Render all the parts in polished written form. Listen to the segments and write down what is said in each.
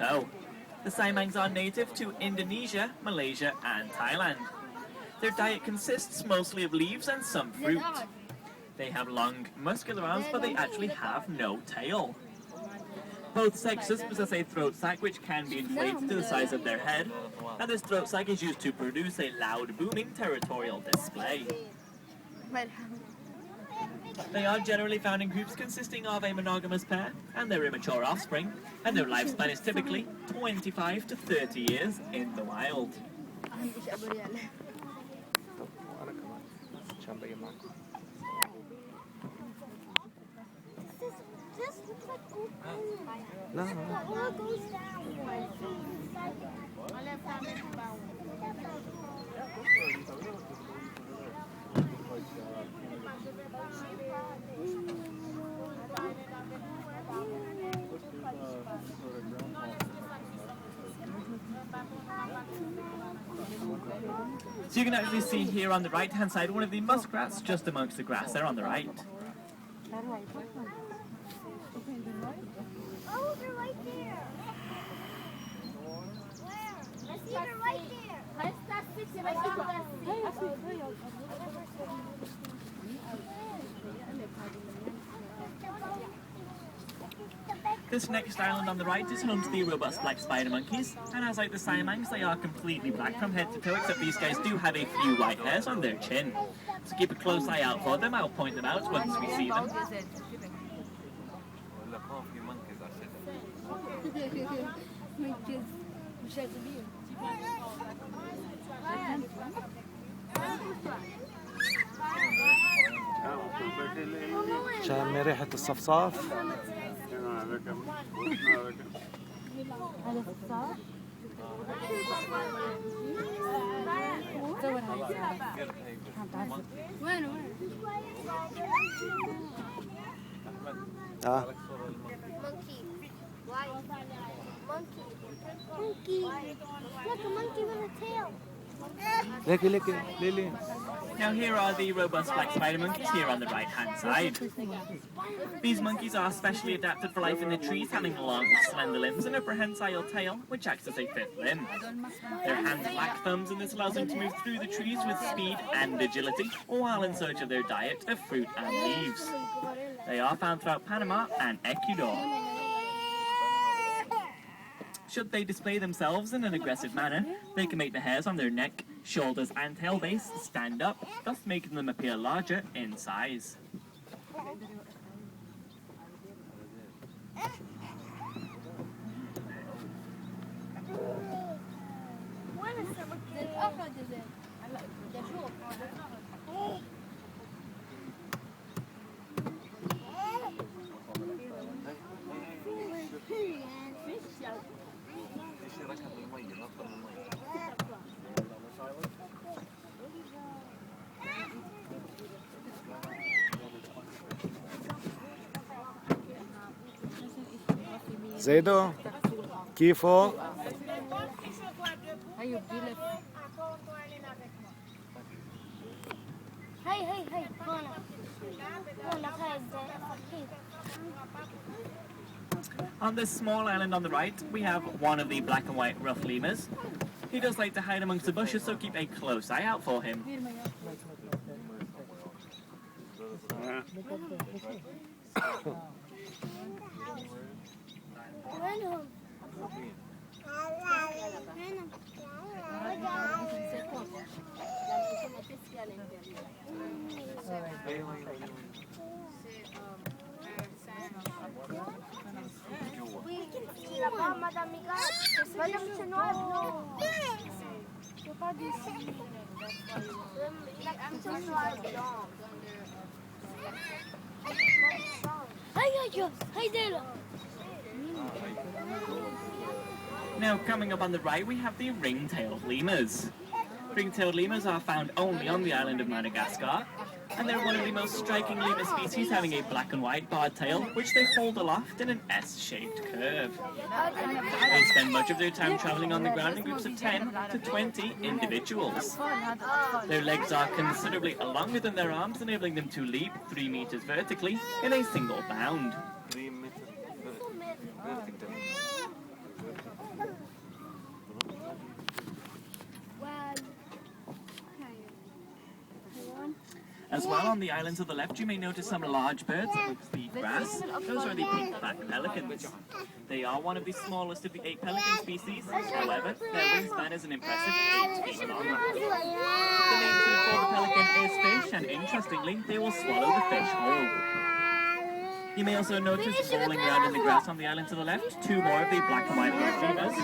toe. The saimangs are native to Indonesia, Malaysia and Thailand. Their diet consists mostly of leaves and some fruit. They have long, muscular arms, but they actually have no tail. Both sexes possess a throat sac which can be inflated to the size of their head, and this throat sac is used to produce a loud, booming territorial display. They are generally found in groups consisting of a monogamous pair and their immature offspring, and their lifespan is typically 25 to 30 years in the wild. No. So you can actually see here on the right hand side one of the muskrats just amongst the grass there on the right. Oh, they're right there. Where? I see they're right This next island on the right is home to the robust black spider monkeys, and as like the saimangs, they are completely black from head to toe, except these guys do have a few white hairs on their chin. So keep a close eye out for them. I'll point them out once we see them. شامم ريحة الصفصاف. هذا صفصاف؟ وينه؟ Monkey. Why? Monkey. Monkey. Look, a monkey with a tail. ليكي ليلي. Now here are the robust black spider monkeys here on the right hand side. These monkeys are specially adapted for life in the trees, having long, slender limbs and a prehensile tail, which acts as a fifth limb. Their hands lack thumbs, and this allows them to move through the trees with speed and agility, while in search of their diet of fruit and leaves. They are found throughout Panama and Ecuador. Should they display themselves in an aggressive manner, they can make the hairs on their neck, shoulders and tail base stand up, thus making them appear larger in size. زيدو كيفو؟ Hey, On this small island on the right, we have one of the black and white rough lemurs. He does like to hide amongst the bushes, so keep a close eye out for him. Là-bas, Madame Miga, Madame Chenoir, non. C'est pas d'ici. La petite noire blanche. Hey, there. Now coming up on the right, we have the ring-tailed lemurs. Ring-tailed lemurs are found only on the island of Madagascar, and they're one of the most striking lemur species, having a black and white barred tail, which they hold aloft in an S-shaped curve. They spend much of their time travelling on the ground in groups of 10 to 20 individuals. Their legs are considerably longer than their arms, enabling them to leap 3 meters vertically in a single bound. As well, on the islands of the left, you may notice some large birds amongst the grass. Those are the pink-backed pelicans. They are one of the smallest of the 8 pelican species. However, their wingspan is an impressive 8 feet long. The main food for the pelican is fish, and interestingly, they will swallow the fish whole. You may also notice rolling around in the grass on the island to the left 2 more of the black and white lemurs.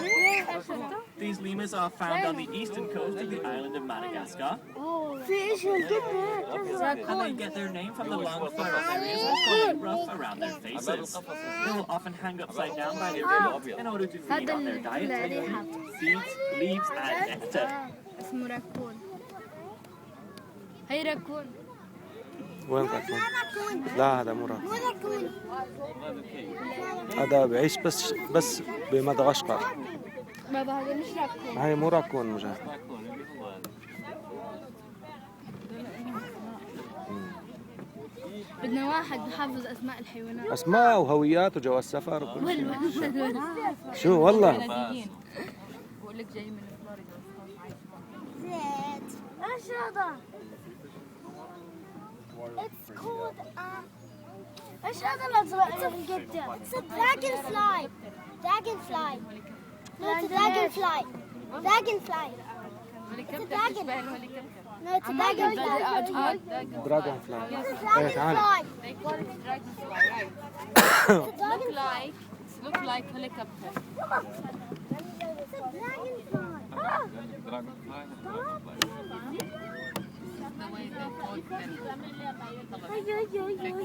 These lemurs are found on the eastern coast of the island of Madagascar, and they get their name from the long furrowed areas which call rough around their faces. They will often hang upside down by their ribs in order to feed on their diet, seeds, leaves, and nectar. اسمه راكون. هي راكون. وين راكون؟ لا هذا مو راكون. هذا بعيش بس بمدغشقر. بابا هذا مش راكون. هاي مو راكون مجاهد. بدنا واحد بحافظ اسماء الحيوانات. اسماء وهويات وجواز سفر وكل شيء. شو والله؟ بقول لك جاي من فلوريدا. ايش هذا؟ It's called ايش هذا الازرق جدا؟ It's a dragonfly. Dragonfly. No, it's a dragonfly. Dragonfly. هليكوبتر تشبه الهليكوبتر. No, it's a dragonfly. دراجون فلاي. It's a ايه تعال. dragonfly. They call it dragonfly, right? It's a Look dragonfly. like helicopter. It's a dragonfly. The way they call them.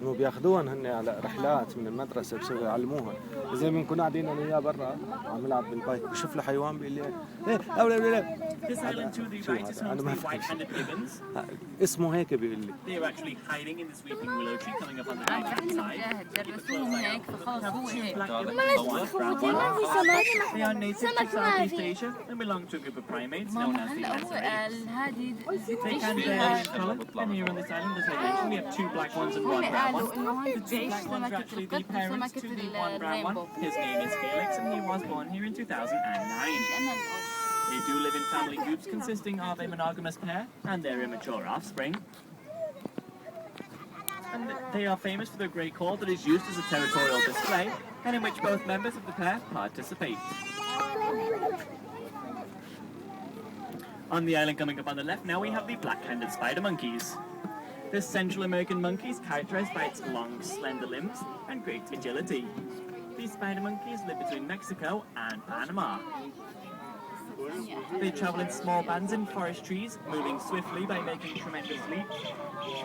انه بياخذوهم هن على رحلات من المدرسه بصيروا يعلموها، زي ما نكون قاعدين انا وياه برا عم نلعب بالبايك بشوف له حيوان بيقول لي ايه أولا This island to the right is home to the white-handed gibbons. اسمه هيك بيقول لي. They are actually hiding in the sweeping willow tree coming up on the right-hand side. جرسوهم هيك فخلص هو Two هيك. black gibbons, one brown one. They are native to Southeast Asia and belong to a group of primates known as the هلا هو Lancerettes. قال هذه They can vary in color, and here on this island, as I mentioned, we have 2 black ones and 1 brown قالوا one. انه هون The 2 بتعيش black ones are سمكة actually the القط parents وسمكة to the 1 brown one. الرينبو. His name is Felix, and he was born here in 2009. They do live in family groups consisting of a monogamous pair and their immature offspring. And they are famous for their great call that is used as a territorial display, and in which both members of the pair participate. On the island coming up on the left, now we have the black-handed spider monkeys. This Central American monkey is characterized by its long, slender limbs and great agility. These spider monkeys live between Mexico and Panama. They travel in small bands in forest trees, moving swiftly by making tremendous leaps,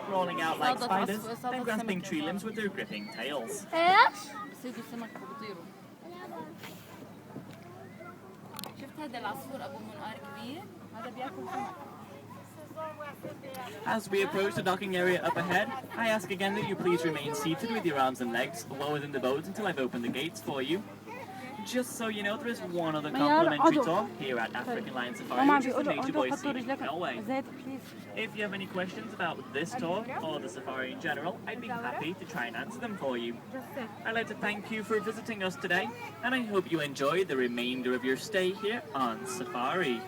crawling out like spiders, and grasping tree limbs with their gripping tails. ايش؟ بصيدوا سمك وبطيروا. شفت هذا العصفور ابو منقار كبير؟ هذا بياكل سمك. As we approach the docking area up ahead, I ask again that you please remain seated with your arms and legs well within the boat until I've opened the gates for you. Just so you know, there is one other complimentary tour here at African Lion Safari, which is the Nature Boy Scenic Railway. If you have any questions about this tour or the safari in general, I'd be happy to try and answer them for you. I'd like to thank you for visiting us today, and I hope you enjoy the remainder of your stay here on Safari.